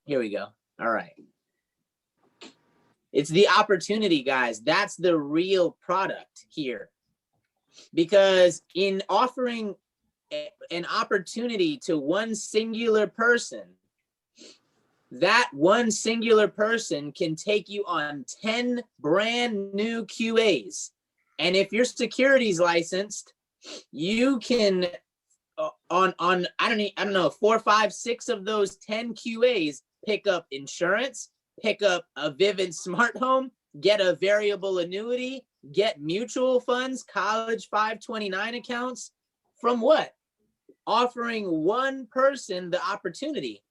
Here we go. All right. It's the opportunity, guys. That's the real product here. Because in offering an opportunity to one singular person, that one singular person can take you on 10 brand new QAs. And if you're securities licensed, you can on I don't know, 4, 5, 6 of those 10 QAs pick up insurance, pick up a Vivint Smart Home, get a variable annuity, get mutual funds, college 529 accounts. From what? Offering one person the opportunity.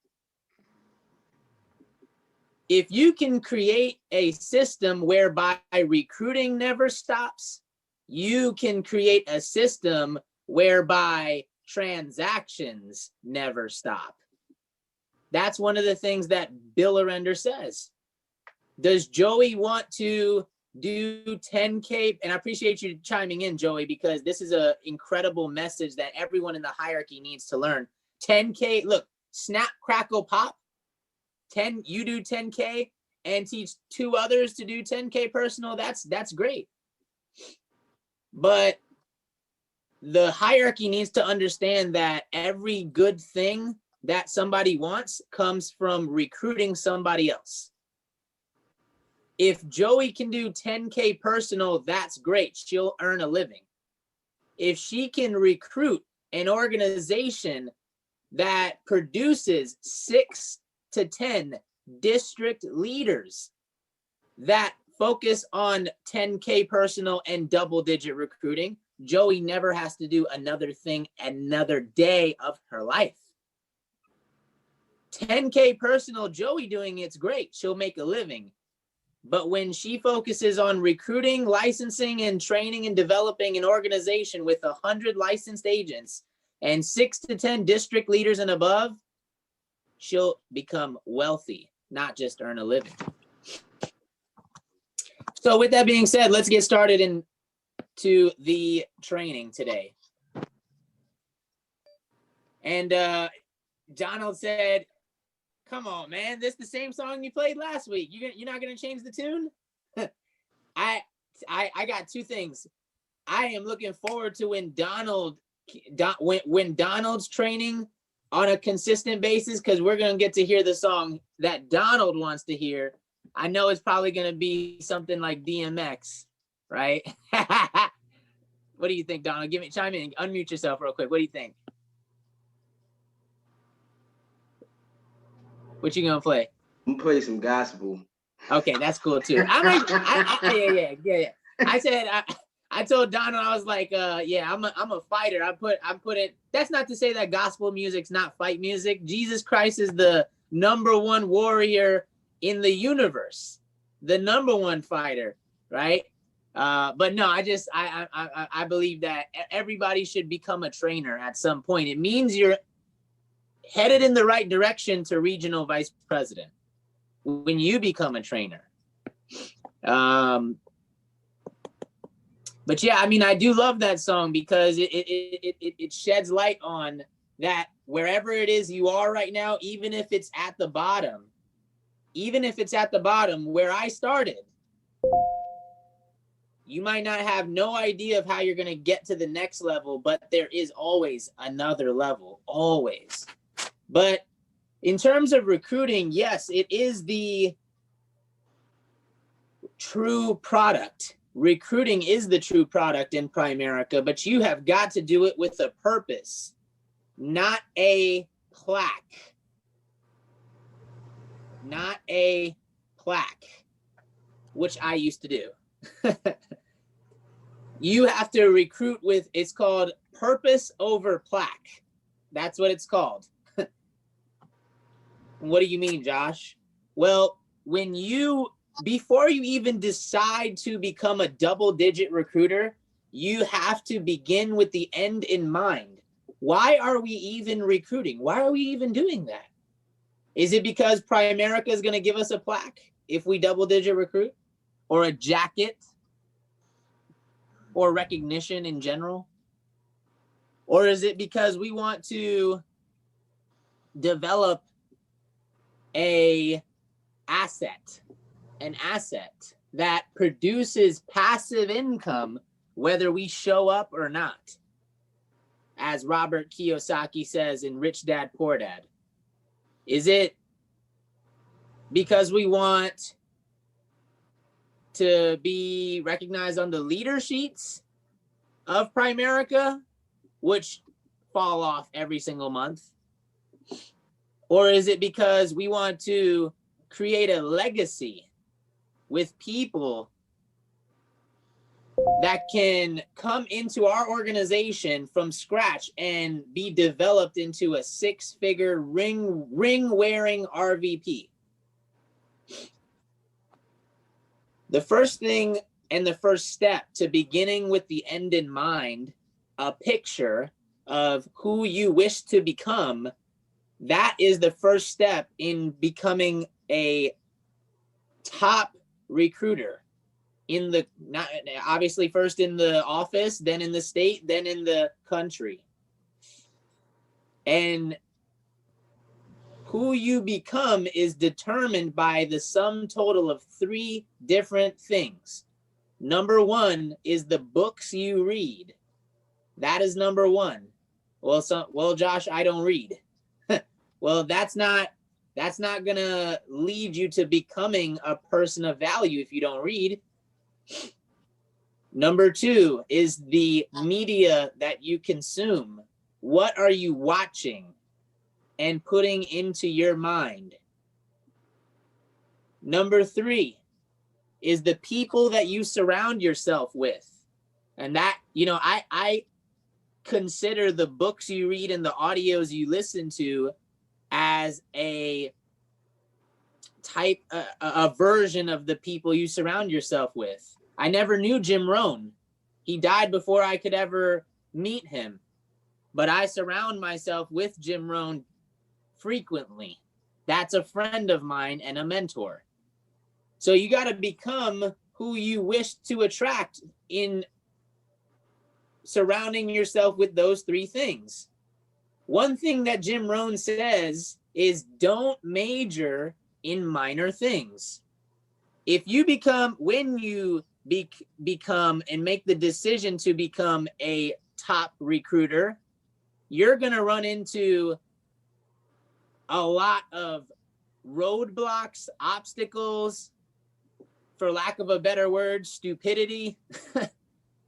If you can create a system whereby recruiting never stops, you can create a system whereby transactions never stop. That's one of the things that Bill Arender says. Does Joey want to do 10K? And I appreciate you chiming in, Joey, because this is an incredible message that everyone in the hierarchy needs to learn. 10K, look, snap, crackle, pop. 10, you do 10K and teach 2 others to do 10K personal. That's great. But the hierarchy needs to understand that every good thing that somebody wants comes from recruiting somebody else. If Joey can do 10K personal, that's great. She'll earn a living. If she can recruit an organization that produces 6 to 10 district leaders that focus on 10K personal and double-digit recruiting, Joey never has to do another thing another day of her life. 10K personal, Joey doing it's great. She'll make a living. But when she focuses on recruiting, licensing, and training and developing an organization with 100 licensed agents and 6 to 10 district leaders and above, she'll become wealthy, not just earn a living. So with that being said, let's get started into the training today. And Donald said, come on, man, this is the same song you played last week. You're not going to change the tune? I got 2 things. I am looking forward to when Donald's training on a consistent basis, because we're going to get to hear the song that Donald wants to hear. I know it's probably going to be something like DMX, right? What do you think, Donald? Chime in, unmute yourself real quick. What do you think? What you gonna play? I'm gonna play some gospel. Okay, that's cool too. Yeah. I told Donald, I was like, yeah, I'm a fighter. I put it. That's not to say that gospel music's not fight music. Jesus Christ is the #1 warrior in the universe, the #1 fighter, right? But no, I believe that everybody should become a trainer at some point. It means you're headed in the right direction to regional vice president when you become a trainer. But yeah, I mean, I do love that song because it sheds light on that wherever it is you are right now, even if it's at the bottom, where I started, you might not have no idea of how you're going to get to the next level, but there is always another level, always. But in terms of recruiting, yes, it is the true product. Recruiting is the true product in Primerica, but you have got to do it with a purpose, not a plaque. Not a plaque, which I used to do. You have to recruit with, it's called purpose over plaque. That's what it's called. What do you mean, Josh? Well, before you even decide to become a double-digit recruiter, you have to begin with the end in mind. Why are we even recruiting? Why are we even doing that? Is it because Primerica is going to give us a plaque if we double-digit recruit? Or a jacket? Or recognition in general? Or is it because we want to develop an asset that produces passive income whether we show up or not, as Robert Kiyosaki says in Rich Dad Poor Dad? Is it because we want to be recognized on the leader sheets of Primerica, which fall off every single month? Or is it because we want to create a legacy with people that can come into our organization from scratch and be developed into a six-figure ring-wearing RVP? The first thing and the first step to beginning with the end in mind, a picture of who you wish to become, that is the first step in becoming a top recruiter in the, not obviously first in the office, then in the state, then in the country. And who you become is determined by the sum total of three different things. Number one is the books you read. That is number one. Well, Josh, I don't read. Well, that's not gonna lead you to becoming a person of value if you don't read. Number two is the media that you consume. What are you watching and putting into your mind? Number three is the people that you surround yourself with. And that, I consider the books you read and the audios you listen to as a type, a version of the people you surround yourself with. I never knew Jim Rohn. He died before I could ever meet him. But I surround myself with Jim Rohn frequently. That's a friend of mine and a mentor. So you got to become who you wish to attract in surrounding yourself with those three things. One thing that Jim Rohn says is don't major in minor things. If you when you become and make the decision to become a top recruiter, you're going to run into a lot of roadblocks, obstacles, for lack of a better word, stupidity.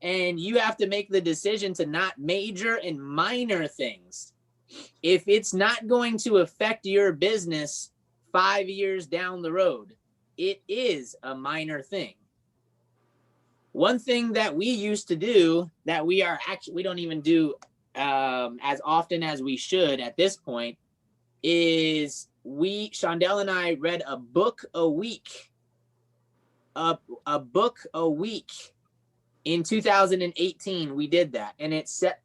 And you have to make the decision to not major in minor things. If it's not going to affect your business 5 years down the road, it is a minor thing. One thing that we used to do that we don't even do as often as we should at this point is Shondell and I read a book a week. A book a week. In 2018, we did that, and it set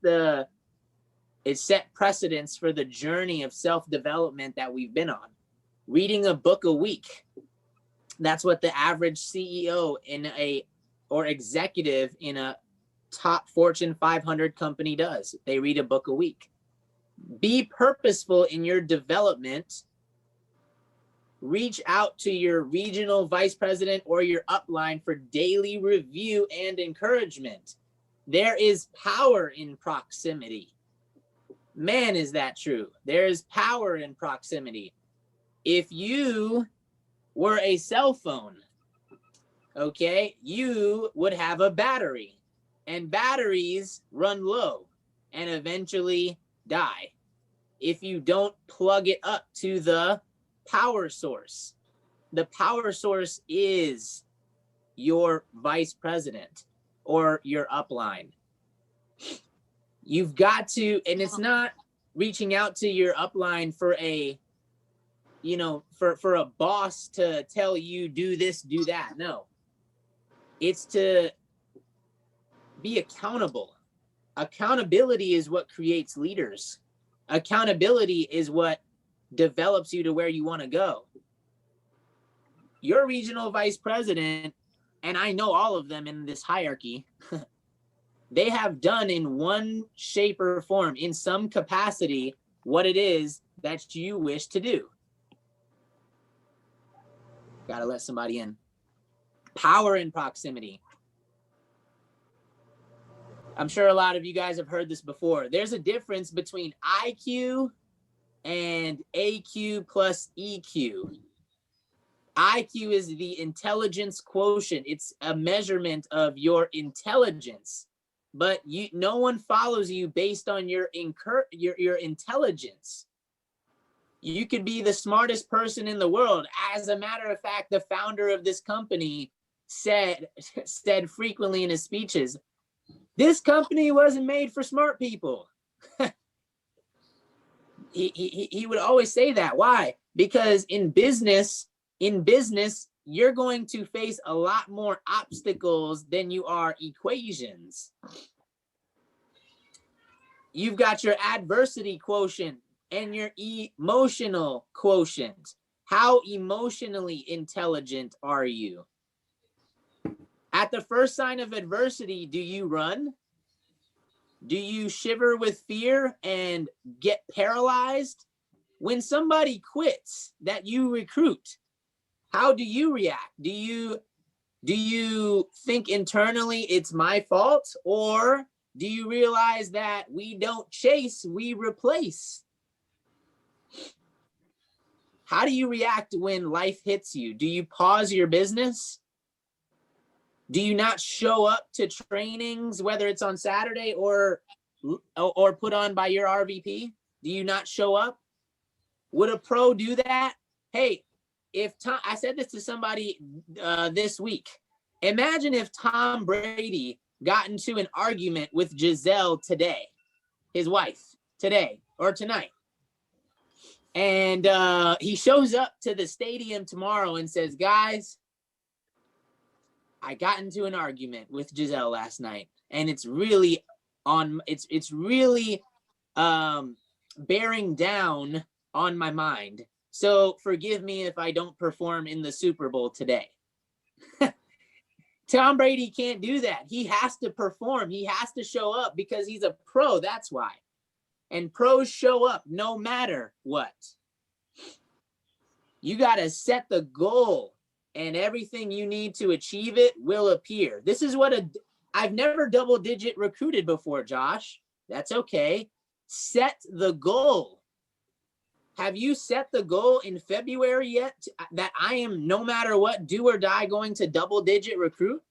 precedence for the journey of self-development that we've been on. Reading a book a week. That's what the average CEO or executive in a top Fortune 500 company does. They read a book a week. Be purposeful in your development. Reach out to your regional vice president or your upline for daily review and encouragement. There is power in proximity. Man, is that true? There is power in proximity. If you were a cell phone, okay, you would have a battery, and batteries run low and eventually die if you don't plug it up to the power source. The power source is your vice president or your upline. You've got to, and it's not reaching out to your upline for a, for a boss to tell you do this, do that. No, it's to be accountable. Accountability is what creates leaders. Accountability is what develops you to where you want to go. Your regional vice president, and I know all of them in this hierarchy, they have done in one shape or form, in some capacity, what it is that you wish to do. Gotta let somebody in. Power in proximity. I'm sure a lot of you guys have heard this before. There's a difference between IQ and AQ plus EQ. IQ is the intelligence quotient. It's a measurement of your intelligence, but no one follows you based on your intelligence. You could be the smartest person in the world. As a matter of fact, the founder of this company said frequently in his speeches, this company wasn't made for smart people. he would always say that. Why? Because in business, you're going to face a lot more obstacles than you are equations. You've got your adversity quotient and your emotional quotient. How emotionally intelligent are you? At the first sign of adversity, do you run? Do you shiver with fear and get paralyzed? When somebody quits that you recruit, how do you react? Do you think internally it's my fault? Or do you realize that we don't chase, we replace? How do you react when life hits you? Do you pause your business? Do you not show up to trainings, whether it's on Saturday or put on by your RVP? Do you not show up? Would a pro do that? Hey, I said this to somebody this week. Imagine if Tom Brady got into an argument with Giselle today, his wife, today or tonight. And he shows up to the stadium tomorrow and says, guys, I got into an argument with Giselle last night, and it's really bearing down on my mind. So forgive me if I don't perform in the Super Bowl today. Tom Brady can't do that. He has to perform. He has to show up because he's a pro. That's why. And pros show up no matter what. You got to set the goal, and everything you need to achieve it will appear. This is what I've never double-digit recruited before, Josh. That's okay. Set the goal. Have you set the goal in February yet that I am, no matter what, do or die, going to double-digit recruit?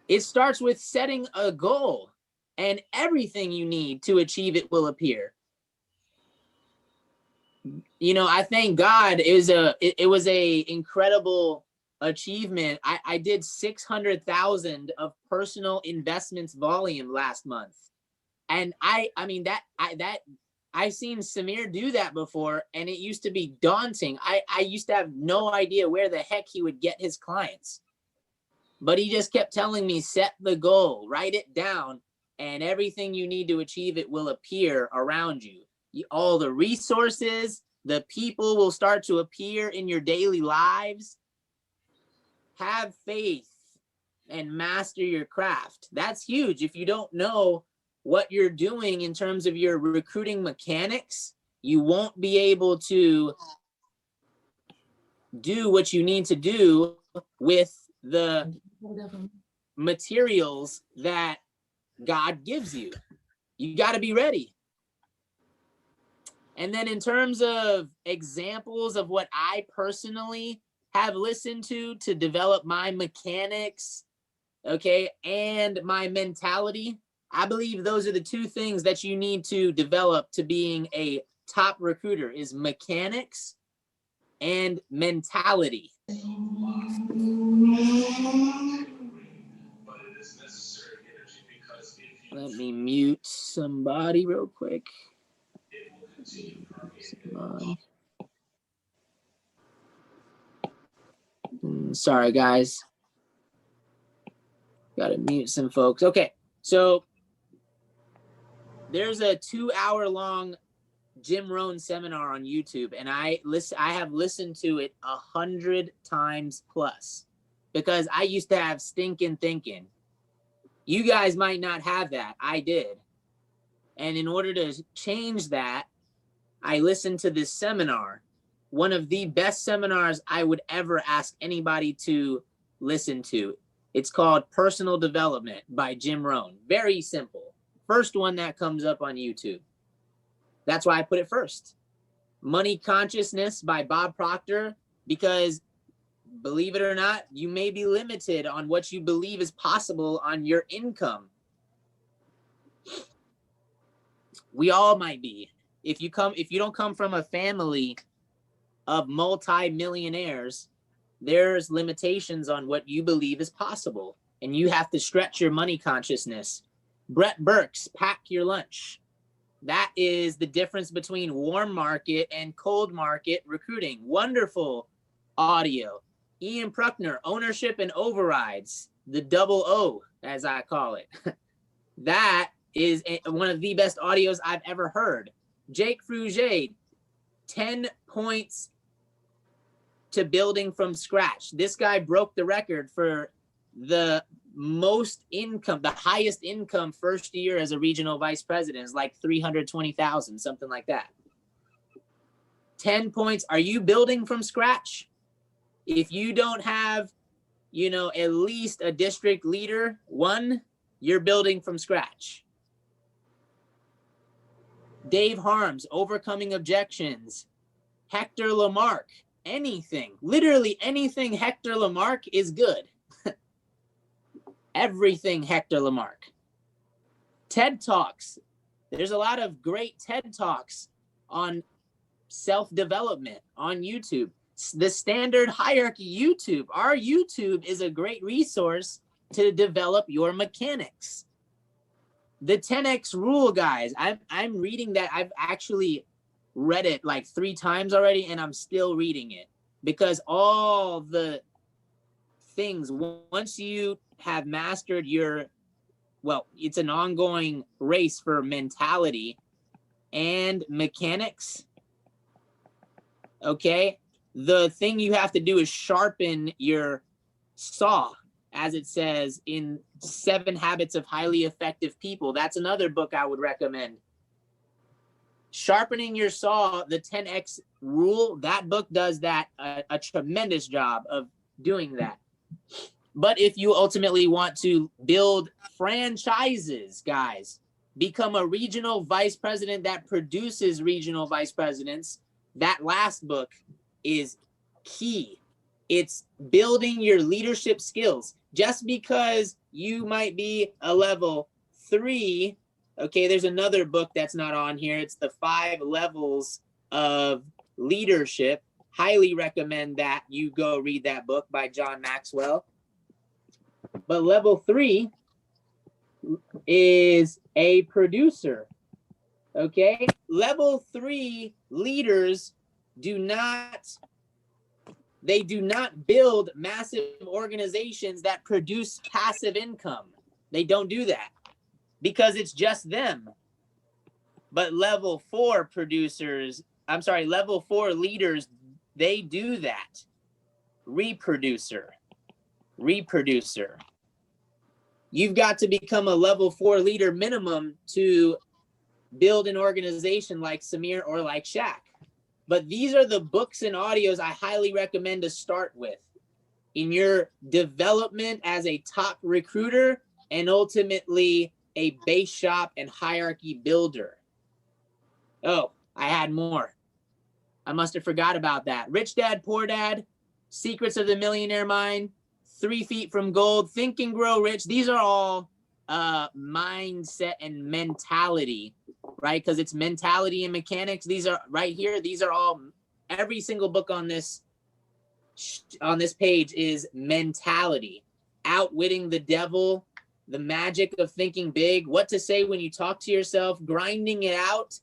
It starts with setting a goal, and everything you need to achieve it will appear. You know, I thank God it was a incredible achievement. I did 600,000 of personal investments volume last month. And I've seen Samir do that before, and it used to be daunting. I used to have no idea where the heck he would get his clients. But he just kept telling me, set the goal, write it down, and everything you need to achieve it will appear around you. All the resources, the people will start to appear in your daily lives. Have faith and master your craft. That's huge. If you don't know what you're doing in terms of your recruiting mechanics, you won't be able to do what you need to do with the materials that God gives you. You got to be ready. And then in terms of examples of what I personally have listened to develop my mechanics, okay, and my mentality, I believe those are the two things that you need to develop to being a top recruiter is mechanics and mentality. Let me mute somebody real quick. Sorry, guys. Got to mute some folks. Okay, so there's a 2-hour-long Jim Rohn seminar on YouTube, and I have listened to it 100 times plus because I used to have stinking thinking. You guys might not have that. I did. And in order to change that, I listened to this seminar. one of the best seminars I would ever ask anybody to listen to. It's called Personal Development by Jim Rohn. Very simple. First one that comes up on YouTube. That's why I put it first. Money Consciousness by Bob Proctor, because believe it or not, you may be limited on what you believe is possible on your income. We all might be. If you don't come from a family of multi-millionaires, there's limitations on what you believe is possible, and you have to stretch your money consciousness. Brett Burks, Pack Your Lunch. That is the difference between warm market and cold market recruiting. Wonderful audio. Ian Pruckner, Ownership and Overrides, the double O, as I call it. That is one of the best audios I've ever heard. Jake Frugier, 10 points to building from scratch. This guy broke the record for the most income, the highest income first year as a regional vice president is like 320,000, something like that. 10 points. Are you building from scratch? If you don't have, at least a district leader, one, you're building from scratch. Dave Harms, Overcoming Objections. Hector Lamarck, anything, literally anything Hector Lamarck is good. Everything Hector Lamarck. TED Talks. There's a lot of great TED Talks on self-development on YouTube. The Standard Hierarchy YouTube. Our YouTube is a great resource to develop your mechanics. The 10X Rule, guys. I'm reading that. I've actually read it like 3 times already, and I'm still reading it because all the things, once you have mastered it's an ongoing race for mentality and mechanics. Okay. The thing you have to do is sharpen your saw, as it says in 7 Habits of Highly Effective People. That's another book I would recommend. Sharpening your saw, the 10X Rule, that book does that a tremendous job of doing that. But if you ultimately want to build franchises, guys, become a regional vice president that produces regional vice presidents, that last book is key. It's building your leadership skills. Just because you might be a level 3, okay, there's another book that's not on here. It's the 5 Levels of Leadership. Highly recommend that you go read that book by John Maxwell. But level 3 is a producer. Okay, level 3 leaders do not build massive organizations that produce passive income. They don't do that because it's just them. But level 4 leaders, they do that. Reproducer. You've got to become a level 4 leader minimum to build an organization like Samir or like Shaq. But these are the books and audios I highly recommend to start with in your development as a top recruiter and ultimately a base shop and hierarchy builder. Oh, I had more. I must have forgot about that. Rich Dad, Poor Dad, Secrets of the Millionaire Mind, 3 Feet from Gold, Think and Grow Rich. These are all mindset and mentality, right? Because it's mentality and mechanics. These are right here. These are all, every single book on this page is mentality. Outwitting the Devil, The Magic of Thinking Big, What to Say When You Talk to Yourself, Grinding It Out.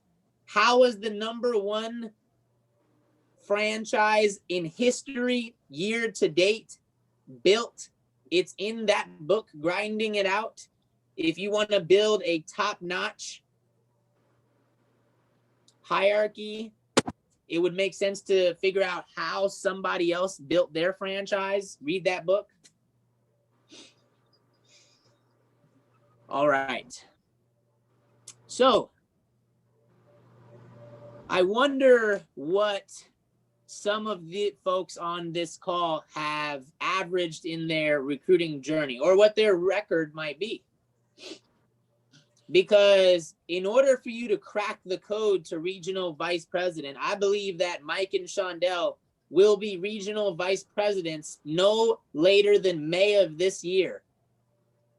How is the #1 franchise in history year to date built? It's in that book, Grinding It Out. If you want to build a top-notch hierarchy, it would make sense to figure out how somebody else built their franchise. Read that book. All right. So I wonder what some of the folks on this call have averaged in their recruiting journey, or what their record might be. Because in order for you to crack the code to regional vice president, I believe that Mike and Shondell will be regional vice presidents no later than May of this year.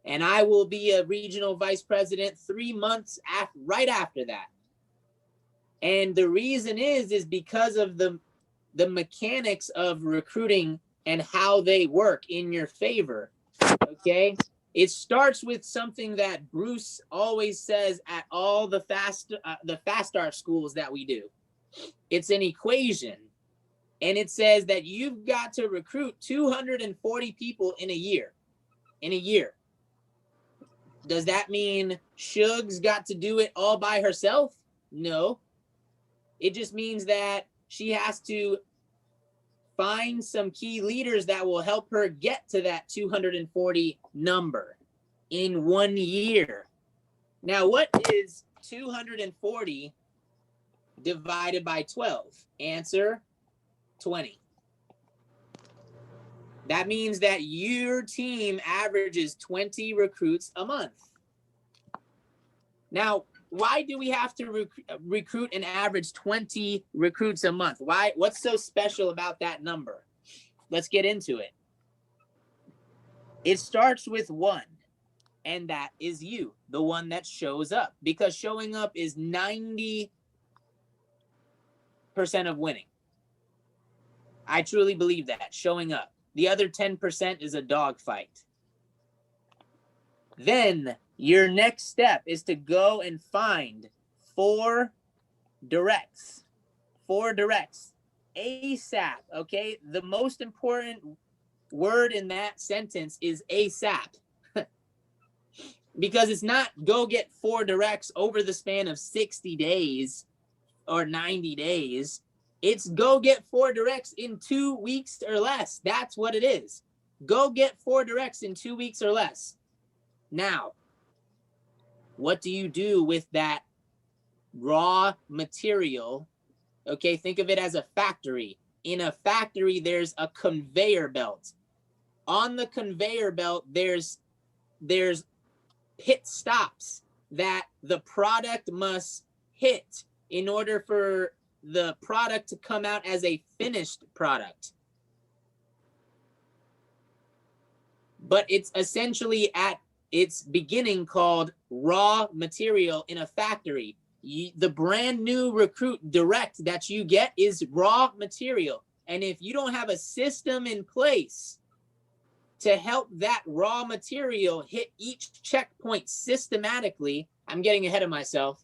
And I will be a regional vice president 3 months right after that. And the reason is because of the mechanics of recruiting and how they work in your favor. Okay. It starts with something that Bruce always says at all the fast start schools that we do. It's an equation, and it says that you've got to recruit 240 people in a year. In a year. Does that mean Shug's got to do it all by herself? No. It just means that she has to find some key leaders that will help her get to that 240 number in 1 year. Now, what is 240 divided by 12? Answer, 20. That means that your team averages 20 recruits a month. Now, why do we have to recruit an average 20 recruits a month? Why? What's so special about that number? Let's get into it. It starts with 1, and that is you, the one that shows up, because showing up is 90% of winning. I truly believe that, showing up. The other 10% is a dogfight. Then your next step is to go and find 4 directs. 4 directs. ASAP, okay? The most important word in that sentence is ASAP. Because it's not go get 4 directs over the span of 60 days or 90 days. It's go get 4 directs in 2 weeks or less. That's what it is. Go get 4 directs in 2 weeks or less. Now, what do you do with that raw material? Okay, think of it as a factory. In a factory, there's a conveyor belt. On the conveyor belt, there's pit stops that the product must hit in order for the product to come out as a finished product. But it's essentially at its beginning called raw material in a factory. The brand new recruit direct that you get is raw material. And if you don't have a system in place to help that raw material hit each checkpoint systematically, I'm getting ahead of myself.